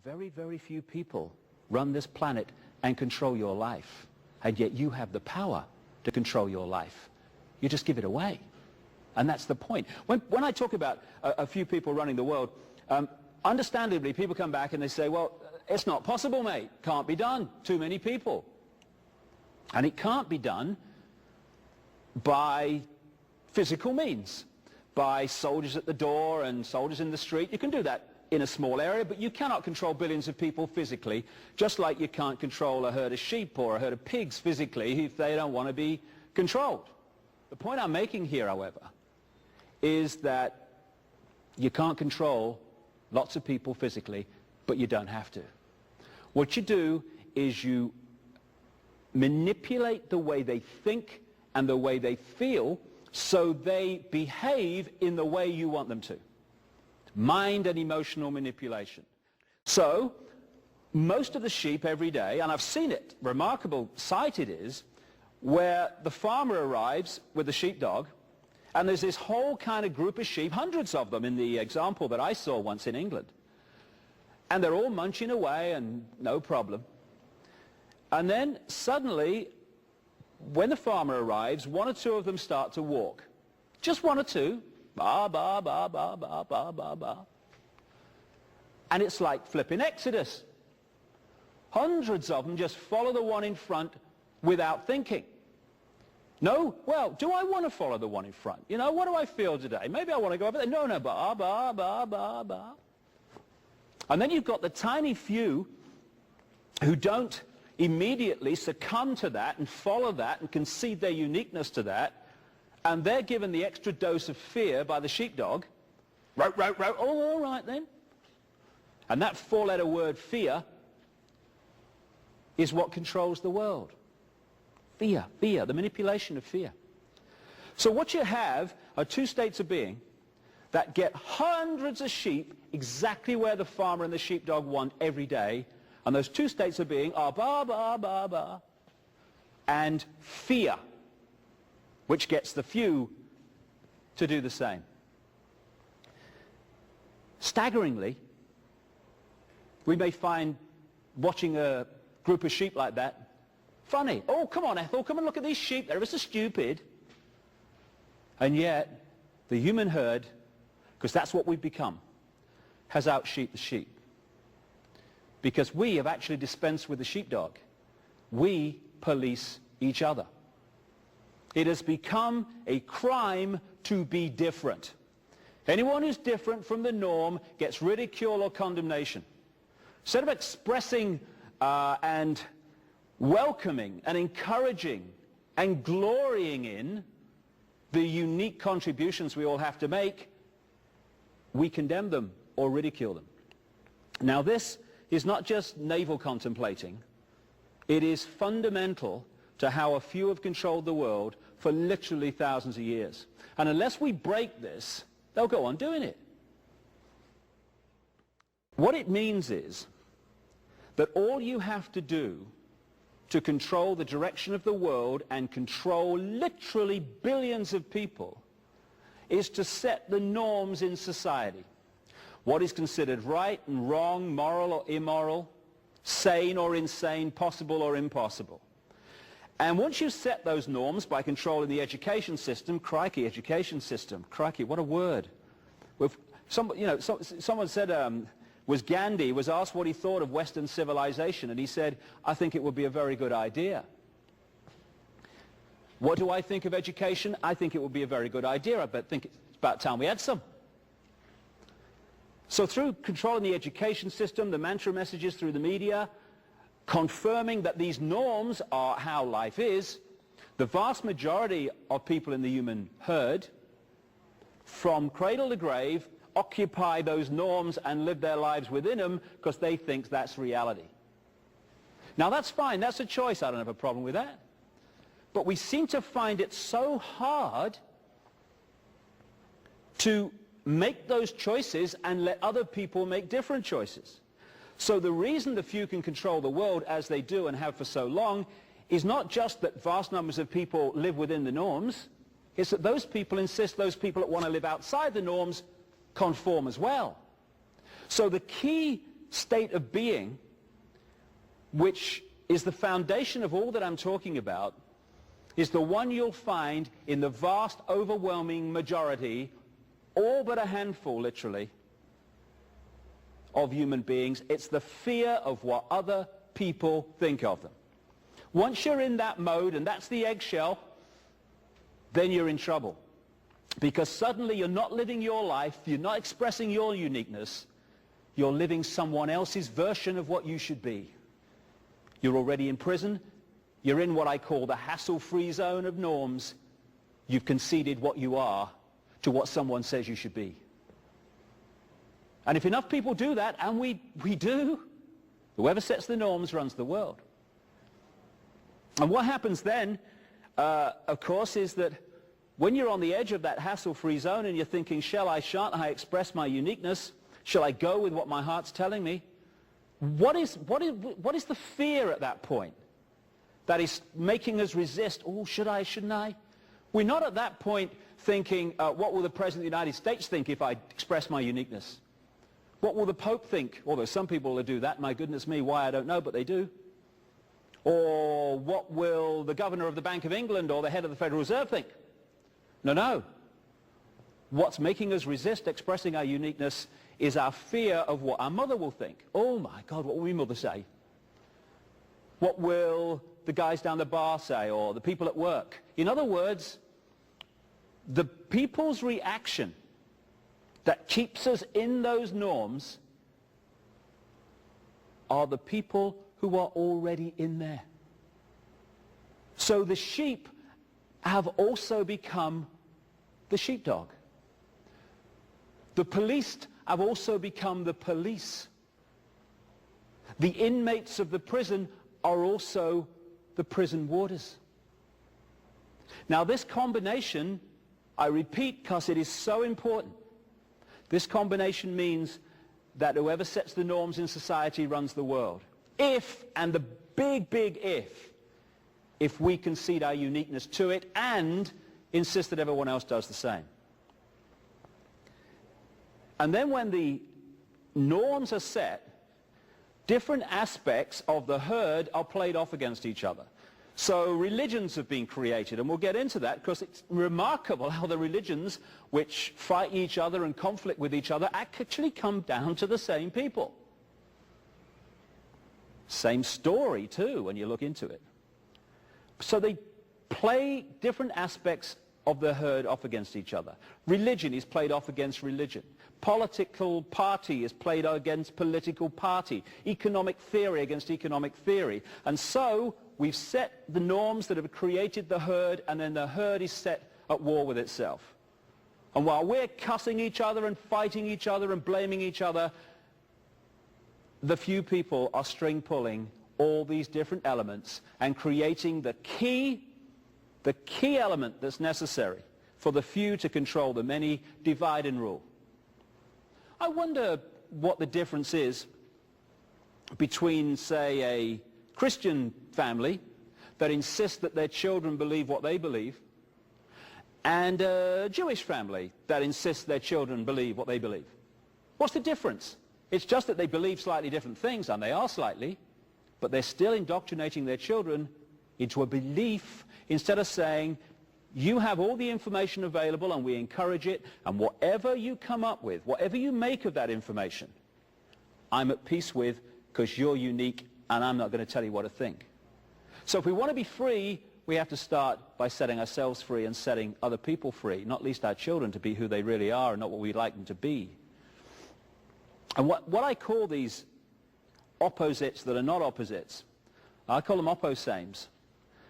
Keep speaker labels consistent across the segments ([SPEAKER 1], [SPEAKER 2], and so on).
[SPEAKER 1] Very, very few people run this planet and control your life, and yet you have the power to control your life. You just give it away. And that's the point. When I talk about a few people running the world, understandably, people come back and they say, well, it's not possible, mate. Can't be done. Too many people. And it can't be done by physical means, by soldiers at the door and soldiers in the street. You can do that in a small area, but you cannot control billions of people physically, just like you can't control a herd of sheep or a herd of pigs physically if they don't want to be controlled. The point I'm making here, however, is that you can't control lots of people physically, but you don't have to. What you do is you manipulate the way they think and the way they feel so they behave in the way you want them to. Mind and emotional manipulation. So, most of the sheep every day, and I've seen it, remarkable sight it is, where the farmer arrives with the sheepdog, and there's this whole kind of group of sheep, hundreds of them in the example that I saw once in England. And they're all munching away and no problem. And then suddenly, when the farmer arrives, one or two of them start to walk. Just one or two. Ba, ba, ba, ba, ba, ba, ba, ba. And it's like flipping Exodus. Hundreds of them just follow the one in front without thinking. No, well, do I want to follow the one in front? You know, what do I feel today? Maybe I want to go over there. No, no, ba, ba, ba, ba, ba. And then you've got the tiny few who don't immediately succumb to that and follow that and concede their uniqueness to that. And they're given the extra dose of fear by the sheepdog. Row, row, row. Oh, all right then. And that four-letter word, fear, is what controls the world. Fear, fear, the manipulation of fear. So what you have are two states of being that get hundreds of sheep exactly where the farmer and the sheepdog want every day. And those two states of being are ba, ba, ba, ba, and fear, which gets the few to do the same. Staggeringly, we may find watching a group of sheep like that funny. Oh, come on, Ethel, come and look at these sheep. They're ever so stupid. And yet, the human herd, because that's what we've become, has out-sheep the sheep. Because we have actually dispensed with the sheepdog. We police each other. It has become a crime to be different. Anyone who's different from the norm gets ridicule or condemnation. Instead of expressing and welcoming and encouraging and glorying in the unique contributions we all have to make, we condemn them or ridicule them. Now this is not just navel contemplating. It is fundamental to how a few have controlled the world for literally thousands of years. And unless we break this, they'll go on doing it. What it means is that all you have to do to control the direction of the world and control literally billions of people is to set the norms in society. What is considered right and wrong, moral or immoral, sane or insane, possible or impossible. And once you set those norms by controlling the education system, crikey, education system, crikey, what a word. Someone said, was Gandhi, was asked what he thought of Western civilization, and he said, I think it would be a very good idea. What do I think of education? I think it would be a very good idea. I think it's about time we had some. So through controlling the education system, the mantra messages through the media, confirming that these norms are how life is, the vast majority of people in the human herd, from cradle to grave, occupy those norms and live their lives within them because they think that's reality. Now that's fine, that's a choice, I don't have a problem with that. But we seem to find it so hard to make those choices and let other people make different choices. So the reason the few can control the world as they do and have for so long is not just that vast numbers of people live within the norms, it's that those people insist those people that want to live outside the norms conform as well. So the key state of being which is the foundation of all that I'm talking about is the one you'll find in the vast, overwhelming majority, all but a handful, literally, of human beings. It's the fear of what other people think of them. Once you're in that mode, and that's the eggshell, then you're in trouble. Because suddenly you're not living your life, you're not expressing your uniqueness, you're living someone else's version of what you should be. You're already in prison, you're in what I call the hassle-free zone of norms. You've conceded what you are to what someone says you should be. And if enough people do that, and we do, whoever sets the norms runs the world. And what happens then, of course, is that when you're on the edge of that hassle-free zone and you're thinking, shall I, shan't I express my uniqueness? Shall I go with what my heart's telling me? What is the fear at that point that is making us resist? Oh, should I, shouldn't I? We're not at that point thinking, what will the President of the United States think if I express my uniqueness? What will the Pope think? Although some people will do that. My goodness me, why I don't know, but they do. Or what will the Governor of the Bank of England or the head of the Federal Reserve think? No, no. What's making us resist expressing our uniqueness is our fear of what our mother will think. Oh my God, what will my mother say? What will the guys down the bar say, or the people at work? In other words, the people's reaction that keeps us in those norms are the people who are already in there. So the sheep have also become the sheepdog. The policed have also become the police. The inmates of the prison are also the prison warders. Now this combination, I repeat because it is so important, this combination means that whoever sets the norms in society runs the world. If, and the big, big if we concede our uniqueness to it and insist that everyone else does the same. And then when the norms are set, different aspects of the herd are played off against each other. So religions have been created, and we'll get into that because it's remarkable how the religions which fight each other and conflict with each other actually come down to the same people. Same story too when you look into it. So they play different aspects of the herd off against each other. Religion is played off against religion. Political party is played against political party. Economic theory against economic theory. And so we've set the norms that have created the herd, and then the herd is set at war with itself. And while we're cussing each other and fighting each other and blaming each other, the few people are string pulling all these different elements and creating the key element that's necessary for the few to control the many, divide and rule. I wonder what the difference is between, say, a Christian family that insists that their children believe what they believe and a Jewish family that insists their children believe what they believe. What's the difference? It's just that they believe slightly different things, and they are slightly, but they're still indoctrinating their children into a belief instead of saying, you have all the information available and we encourage it, and whatever you come up with, whatever you make of that information, I'm at peace with because you're unique and I'm not going to tell you what to think. So if we want to be free, we have to start by setting ourselves free and setting other people free, not least our children, to be who they really are and not what we'd like them to be. And what I call these opposites that are not opposites, I call them opposames.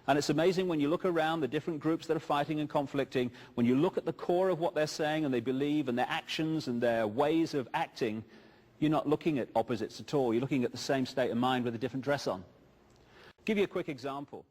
[SPEAKER 1] And it's amazing when you look around the different groups that are fighting and conflicting, when you look at the core of what they're saying and they believe and their actions and their ways of acting, you're not looking at opposites at all. You're looking at the same state of mind with a different dress on. I'll give you a quick example.